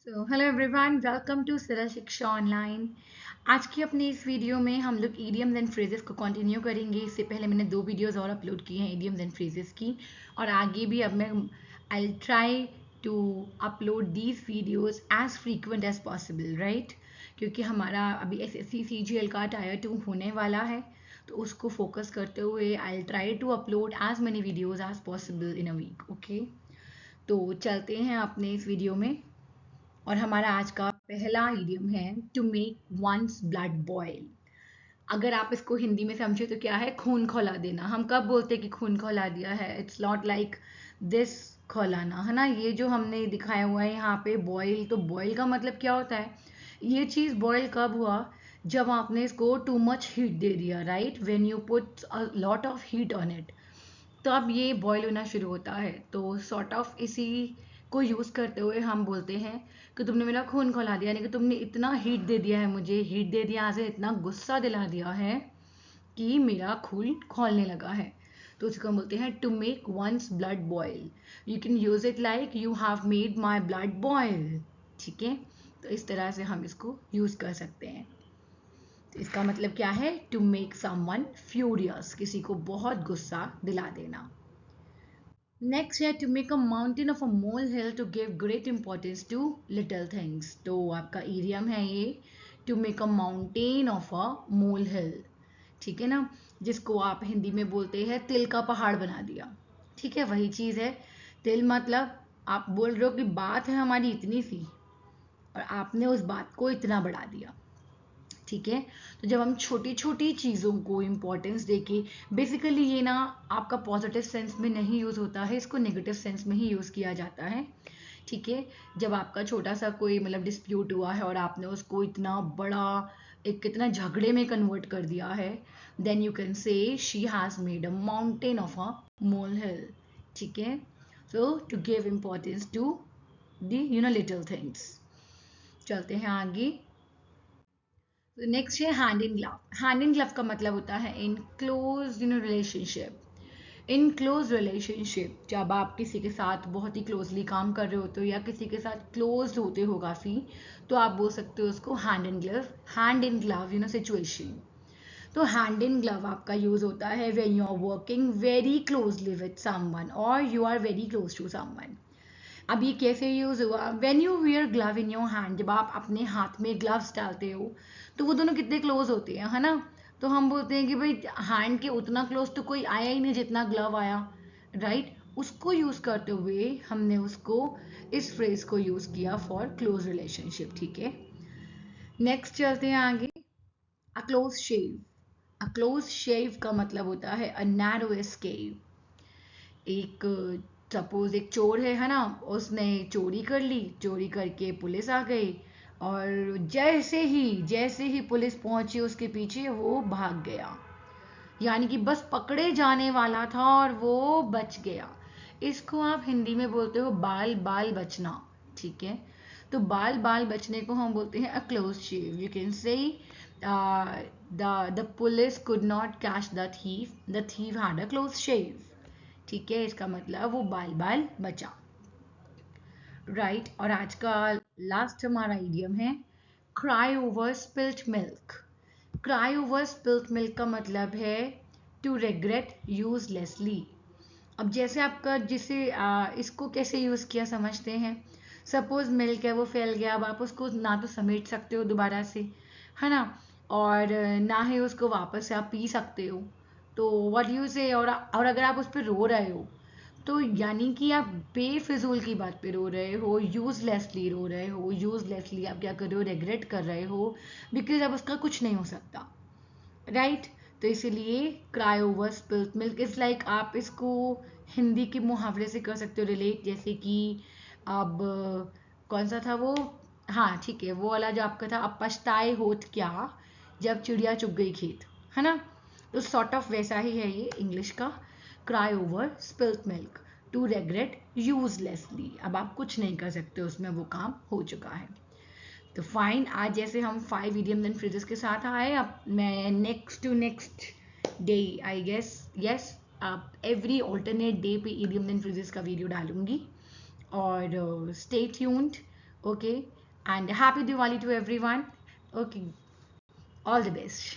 So hello everyone, welcome to Saral Shiksha online. आज की अपनी इस वीडियो में हम लोग ईडियम्स एंड फ्रेजेस को कंटिन्यू करेंगे। इससे पहले मैंने 2 वीडियोस और अपलोड की हैं ईडियम्स एंड फ्रेजेस की, और आगे भी अब मैं I try to upload these videos as frequent as possible, right? क्योंकि हमारा अभी एसएससी सीजीएल का टायर 2 होने वाला है, तो उसको फोकस करते हुए I try to upload as many videos as possible in a week. Okay, तो चलते हैं अपने इस वीडियो में। और हमारा आज का पहला इडियम है to make one's blood boil. अगर आप इसको हिंदी में समझे तो क्या है? खून खौला देना। हम कब बोलते हैं कि खून खौला दिया है? इट्स नॉट लाइक दिस खौलाना, है ना? ये जो हमने दिखाया हुआ है यहाँ पे बॉयल, तो बॉयल का मतलब क्या होता है? ये चीज़ बॉयल कब हुआ? जब आपने इसको टू मच हीट दे दिया, right? When you put a lot of heat on it, तो अब ये बॉयल होना शुरू होता है। तो सॉर्ट ऑफ इसी को यूज़ करते हुए हम बोलते हैं कि तुमने मेरा खून खौला दिया, यानी कि तुमने इतना हीट दे दिया है, मुझे हीट दे दिया से इतना गुस्सा दिला दिया है कि मेरा खून खौलने लगा है। तो उसको हम बोलते हैं to make one's blood boil. You can use it like you have made my blood boil. ठीक है, तो इस तरह से हम इसको यूज कर सकते हैं। तो इसका मतलब क्या है? टू मेक समवन फ्यूरियस, किसी को बहुत गुस्सा दिला देना। नेक्स्ट है to make a mountain of a molehill to give great importance to little things. तो आपका इडियम है ये, to make a mountain of a molehill. ठीक है ना, जिसको आप हिंदी में बोलते हैं तिल का पहाड़ बना दिया। ठीक है, वही चीज है। तिल मतलब आप बोल रहे हो कि बात है हमारी इतनी सी, और आपने उस बात को इतना बढ़ा दिया। ठीक है, तो जब हम छोटी छोटी चीज़ों को इम्पोर्टेंस देके, बेसिकली ये ना आपका पॉजिटिव सेंस में नहीं यूज़ होता है, इसको नेगेटिव सेंस में ही यूज़ किया जाता है। ठीक है, जब आपका छोटा सा कोई मतलब डिस्प्यूट हुआ है और आपने उसको इतना बड़ा, एक कितना झगड़े में कन्वर्ट कर दिया है, then you can say she has made a mountain of a molehill. ठीक है, so to give importance to the little things. चलते हैं आगे। नेक्स्ट है hand in glove. Hand in glove का मतलब होता है in close relationship. In close relationship, जब आप किसी के साथ बहुत ही क्लोजली काम कर रहे होते हो या किसी के साथ क्लोज होते हो काफ़ी, तो आप बोल सकते हो उसको hand in glove, hand in glove situation. तो हैंड इन ग्लव आपका यूज होता है when you are working very closely with someone और you are very close to someone. अब ये कैसे यूज हुआ? When you wear glove in your hand, जब आप अपने हाथ में ग्लव्स डालते हो, तो वो दोनों कितने क्लोज होते हैं, है ना? तो हम बोलते हैं कि भाई हैंड के उतना क्लोज तो कोई आया ही नहीं जितना ग्लव आया, राइट? उसको यूज करते हुए हमने उसको, इस फ्रेज को यूज किया फॉर क्लोज रिलेशनशिप। ठीक है, नेक्स्ट चलते हैं आगे। अ क्लोज शेव। अ क्लोज शेव का मतलब होता है अ नैरो एस्केप। एक, सपोज एक चोर है ना, उसने चोरी कर ली, चोरी करके पुलिस आ गई, और जैसे ही पुलिस पहुंची उसके पीछे, वो भाग गया। यानी कि बस पकड़े जाने वाला था और वो बच गया। इसको आप हिंदी में बोलते हो बाल बाल बचना। ठीक है, तो बाल बाल बचने को हम बोलते हैं a close shave. You can say the police could not catch the thief had a close shave. ठीक है, इसका मतलब वो बाल बाल बचा, राइट? और आज का लास्ट हमारा इडियम है cry over spilt milk. Cry over spilt milk का मतलब है टू रिग्रेट यूजलेसली। अब जैसे आपका जिसे इसको कैसे यूज किया समझते हैं। सपोज मिल्क है, वो फैल गया, अब आप उसको ना तो समेट सकते हो दोबारा से, है ना? और ना ही उसको वापस से आप पी सकते हो। तो व्हाट यू से, और अगर आप उस पर रो रहे हो, तो यानी कि आप बेफिजूल की बात पे रो रहे हो, यूजलेसली रो रहे हो। यूजलेसली आप क्या कर रहे हो? रेग्रेट कर रहे हो, बिकॉज अब उसका कुछ नहीं हो सकता, राइट? तो इसीलिए cry over spilt milk is like, आप इसको हिंदी के मुहावरे से कर सकते हो रिलेट, जैसे कि अब कौन सा था वो? हाँ ठीक है, वो वाला जो आपका था, अब पछताए होत क्या जब चिड़िया चुग गई खेत, है ना? तो सॉर्ट ऑफ वैसा ही है ये इंग्लिश का, cry over spilt milk, to regret uselessly. अब आप कुछ नहीं कर सकते, उसमें वो काम हो चुका है। तो फाइन, आज जैसे हम 5 इडियम्स एंड फ्रेजेस के साथ आए, अब मैं next to next day, I guess, yes, अब एवरी ऑल्टरनेट डे पे इडियम्स एंड फ्रेजेस का वीडियो डालूंगी। और stay tuned Okay, and happy Diwali to everyone. Okay, all the best.